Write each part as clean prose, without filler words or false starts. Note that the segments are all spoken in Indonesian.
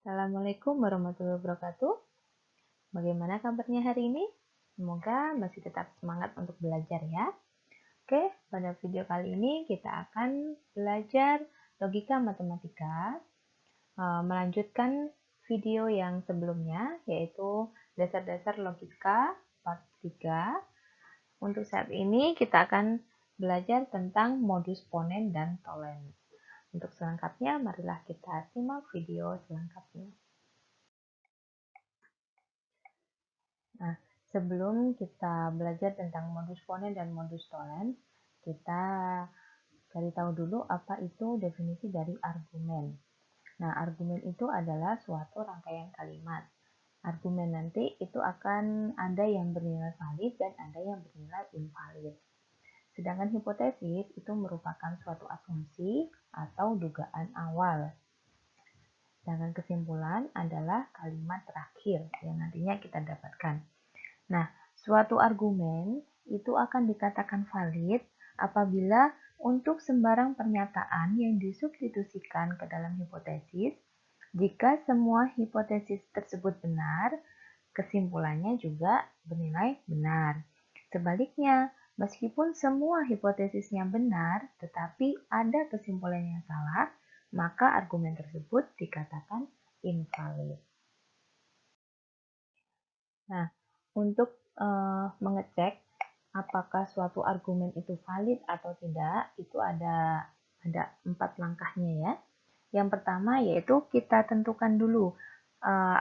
Assalamualaikum warahmatullahi wabarakatuh. Bagaimana kabarnya hari ini? Semoga masih tetap semangat untuk belajar ya. Oke, pada video kali ini kita akan belajar logika matematika, melanjutkan video yang sebelumnya, yaitu dasar-dasar logika part 3. Untuk saat ini kita akan belajar tentang modus ponen dan tolen. Untuk selengkapnya, marilah kita simak video selengkapnya. Nah, sebelum kita belajar tentang modus ponen dan modus tolen, kita cari tahu dulu apa itu definisi dari argumen. Nah, argumen itu adalah suatu rangkaian kalimat. Argumen nanti itu akan ada yang bernilai valid dan ada yang bernilai invalid. Sedangkan hipotesis itu merupakan suatu asumsi atau dugaan awal. Sedangkan kesimpulan adalah kalimat terakhir yang nantinya kita dapatkan. Nah, suatu argumen itu akan dikatakan valid apabila untuk sembarang pernyataan yang disubstitusikan ke dalam hipotesis, jika semua hipotesis tersebut benar, kesimpulannya juga bernilai benar. Sebaliknya, meskipun semua hipotesisnya benar, tetapi ada kesimpulan yang salah, maka argumen tersebut dikatakan invalid. Nah, untuk mengecek apakah suatu argumen itu valid atau tidak, itu ada 4 langkahnya ya. Yang pertama yaitu kita tentukan dulu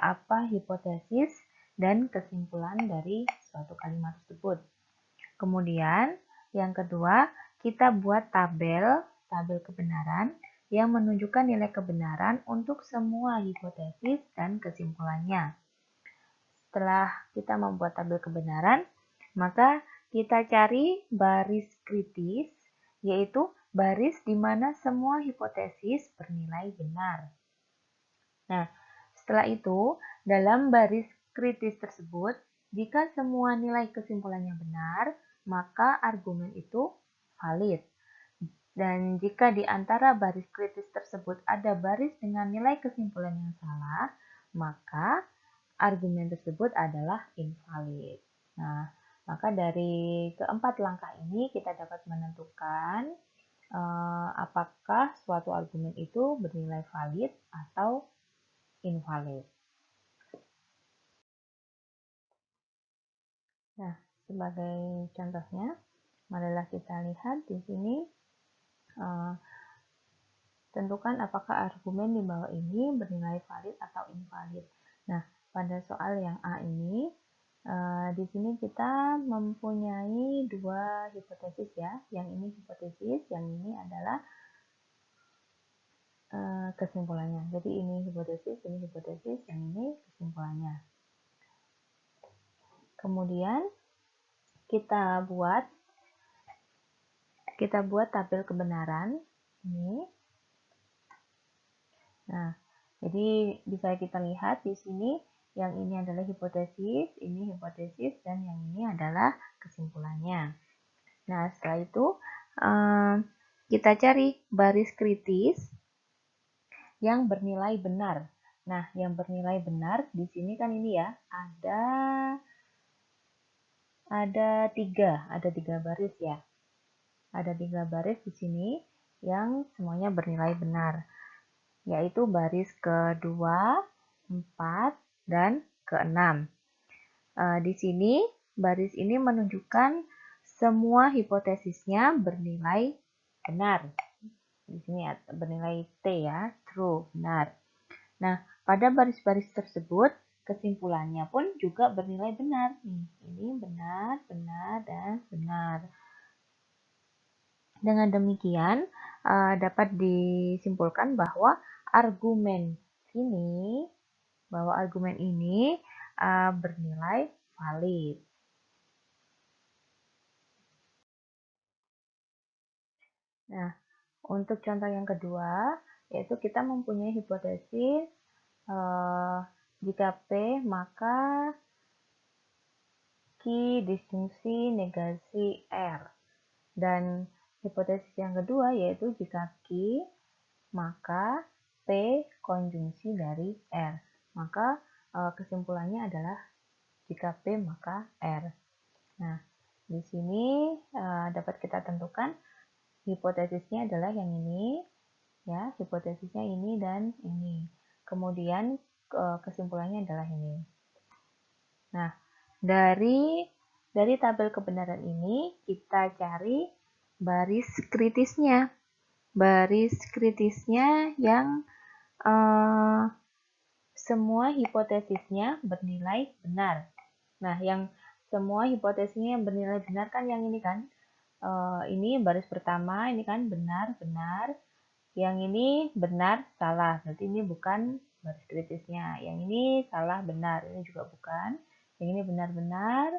apa hipotesis dan kesimpulan dari suatu kalimat tersebut. Kemudian, yang kedua, kita buat tabel kebenaran yang menunjukkan nilai kebenaran untuk semua hipotesis dan kesimpulannya. Setelah kita membuat tabel kebenaran, maka kita cari baris kritis, yaitu baris di mana semua hipotesis bernilai benar. Nah, setelah itu, dalam baris kritis tersebut, jika semua nilai kesimpulannya benar, maka argumen itu valid. Dan jika di antara baris kritis tersebut ada baris dengan nilai kesimpulan yang salah, maka argumen tersebut adalah invalid. Nah, maka dari keempat langkah ini kita dapat menentukan apakah suatu argumen itu bernilai valid atau invalid. Nah, sebagai contohnya, marilah kita lihat di sini tentukan apakah argumen di bawah ini bernilai valid atau invalid. Nah, pada soal yang A ini, di sini kita mempunyai dua hipotesis ya. Yang ini hipotesis, yang ini adalah kesimpulannya. Jadi ini hipotesis, yang ini kesimpulannya. Kemudian kita buat tabel kebenaran ini. Nah, jadi bisa kita lihat di sini yang ini adalah hipotesis, dan yang ini adalah kesimpulannya. Nah, setelah itu kita cari baris kritis yang bernilai benar. Nah, yang bernilai benar di sini kan ini ya, ada tiga baris ya. Ada 3 baris di sini yang semuanya bernilai benar, yaitu baris kedua, 4, dan ke-6. Di sini baris ini menunjukkan semua hipotesisnya bernilai benar. Di sini bernilai T ya, true, benar. Nah, pada baris-baris tersebut kesimpulannya pun juga bernilai benar. Ini benar, dan benar. Dengan demikian, dapat disimpulkan bahwa argumen ini bernilai valid. Nah, untuk contoh yang kedua, yaitu kita mempunyai hipotesis jika P maka Q disjungsi negasi R. Dan hipotesis yang kedua yaitu jika Q maka P, konjungsi dari R. Maka kesimpulannya adalah jika P maka R. Nah, di sini dapat kita tentukan hipotesisnya adalah yang ini, ya, hipotesisnya ini dan ini. Kemudian kesimpulannya adalah ini. Nah, dari tabel kebenaran ini kita cari baris kritisnya. Baris kritisnya yang semua hipotesisnya bernilai benar. Nah, yang semua hipotesisnya yang bernilai benar kan yang ini kan. Ini baris pertama, ini kan benar, benar. Yang ini benar, salah. Berarti ini bukan baris kritisnya. Yang ini salah, benar. Ini juga bukan. Yang ini benar, benar.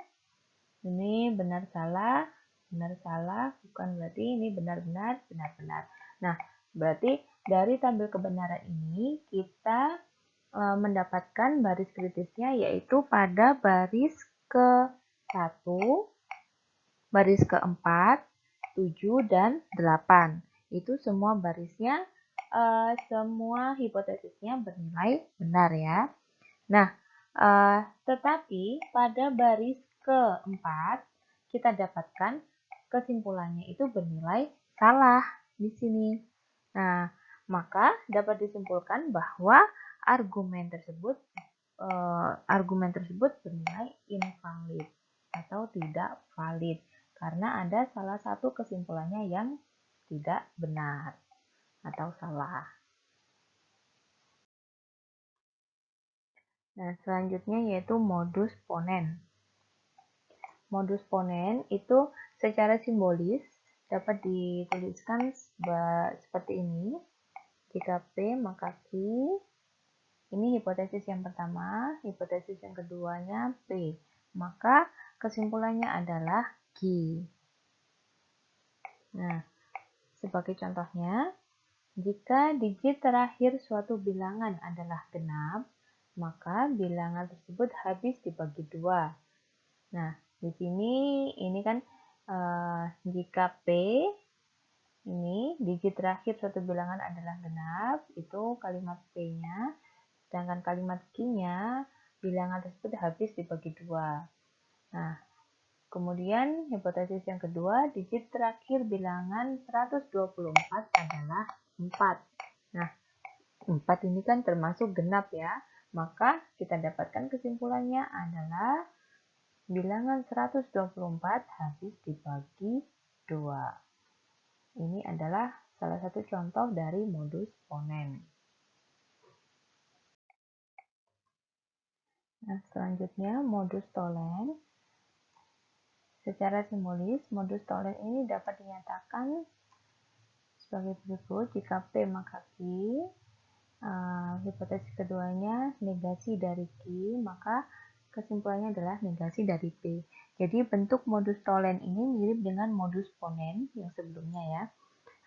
Ini benar, salah. Benar, salah. Bukan, berarti ini benar, benar, benar, benar. Nah, berarti dari tabel kebenaran ini kita mendapatkan baris kritisnya yaitu pada baris ke-1, baris ke-4, 7, dan 8. Itu semua barisnya, semua hipotesisnya bernilai benar ya. Nah, tetapi pada baris ke-4 kita dapatkan kesimpulannya itu bernilai salah di sini. Nah, maka dapat disimpulkan bahwa argumen tersebut bernilai invalid atau tidak valid karena ada salah satu kesimpulannya yang tidak benar atau salah. Nah, selanjutnya yaitu modus ponens. Modus ponens itu secara simbolis dapat dituliskan seperti ini. Jika P maka Q. Ini hipotesis yang pertama, hipotesis yang keduanya P. Maka kesimpulannya adalah Q. Nah, sebagai contohnya, jika digit terakhir suatu bilangan adalah genap, maka bilangan tersebut habis dibagi 2. Nah, di sini ini kan jika P ini digit terakhir suatu bilangan adalah genap, itu kalimat P-nya. Sedangkan kalimat Q-nya, bilangan tersebut habis dibagi 2. Nah, kemudian hipotesis yang kedua, digit terakhir bilangan 124 adalah 4. Nah, 4 ini kan termasuk genap ya. Maka kita dapatkan kesimpulannya adalah bilangan 124 habis dibagi 2. Ini adalah salah satu contoh dari modus ponens. Nah, selanjutnya modus tollens. Secara simbolis, modus tollens ini dapat dinyatakan sebagai berikut. Jika P maka Q, hipotesis keduanya negasi dari Q, maka kesimpulannya adalah negasi dari P. Jadi bentuk modus tollens ini mirip dengan modus ponens yang sebelumnya ya.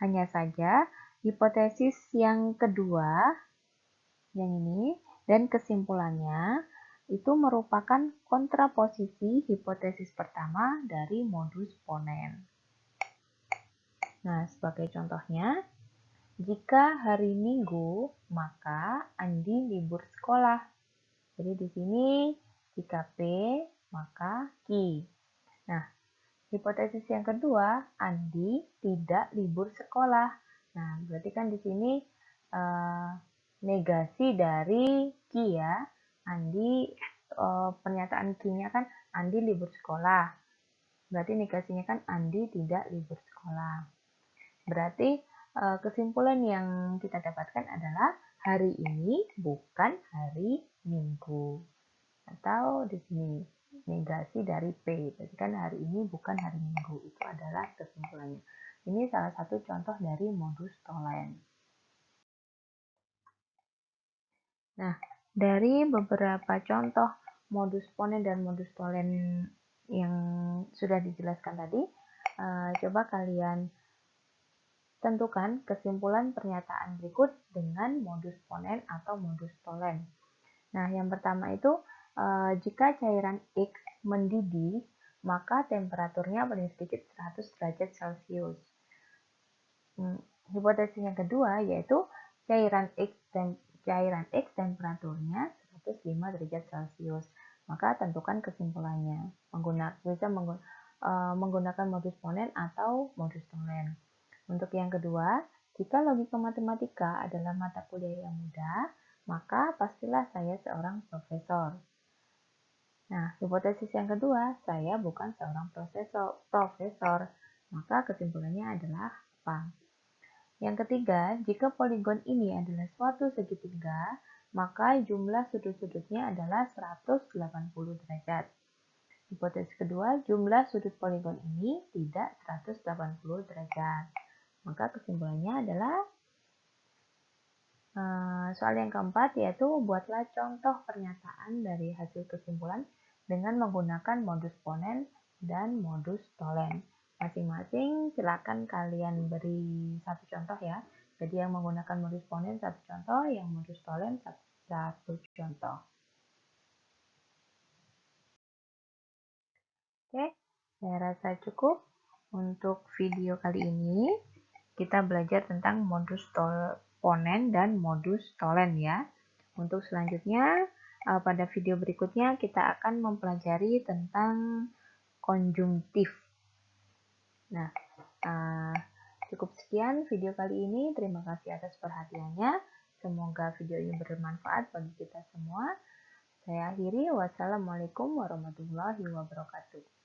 Hanya saja hipotesis yang kedua, yang ini, dan kesimpulannya itu merupakan kontraposisi hipotesis pertama dari modus ponens. Nah, sebagai contohnya, jika hari Minggu, maka Andi libur sekolah. Jadi di sini jika P, maka Q. Nah, hipotesis yang kedua, Andi tidak libur sekolah. Nah, berarti kan di sini negasi dari Q ya. Andi, pernyataan Q-nya kan Andi libur sekolah. Berarti negasinya kan Andi tidak libur sekolah. Berarti kesimpulan yang kita dapatkan adalah hari ini bukan hari Minggu. Atau di sini negasi dari P. Berarti kan hari ini bukan hari Minggu. Itu adalah kesimpulannya. Ini salah satu contoh dari modus tollens. Nah, dari beberapa contoh modus ponens dan modus tollens yang sudah dijelaskan tadi, coba kalian tentukan kesimpulan pernyataan berikut dengan modus ponens atau modus tollens. Nah, yang pertama itu, jika cairan X mendidih, maka temperaturnya paling sedikit 100 derajat Celcius. Hipotesis yang kedua yaitu cairan X cairan X temperaturnya 105 derajat Celcius. Maka tentukan kesimpulannya. Menggunakan modus Ponen atau modus Tholen. Untuk yang kedua, jika logika matematika adalah mata kuliah yang mudah, maka pastilah saya seorang profesor. Nah, hipotesis yang kedua, saya bukan seorang profesor. Maka kesimpulannya adalah apa? Yang ketiga, jika poligon ini adalah suatu segitiga, maka jumlah sudut-sudutnya adalah 180 derajat. Hipotesis kedua, jumlah sudut poligon ini tidak 180 derajat. Maka kesimpulannya adalah soal yang keempat, yaitu buatlah contoh pernyataan dari hasil kesimpulan dengan menggunakan modus Ponen dan modus Tholen. Masing-masing silakan kalian beri satu contoh ya. Jadi yang menggunakan modus Ponen satu contoh, yang modus Tholen satu contoh. Oke, saya rasa cukup untuk video kali ini. Kita belajar tentang modus Ponen dan modus Tholen ya. Untuk selanjutnya, pada video berikutnya kita akan mempelajari tentang konjungtif. Nah, cukup sekian video kali ini. Terima kasih atas perhatiannya. Semoga video ini bermanfaat bagi kita semua. Saya akhiri. Wassalamualaikum warahmatullahi wabarakatuh.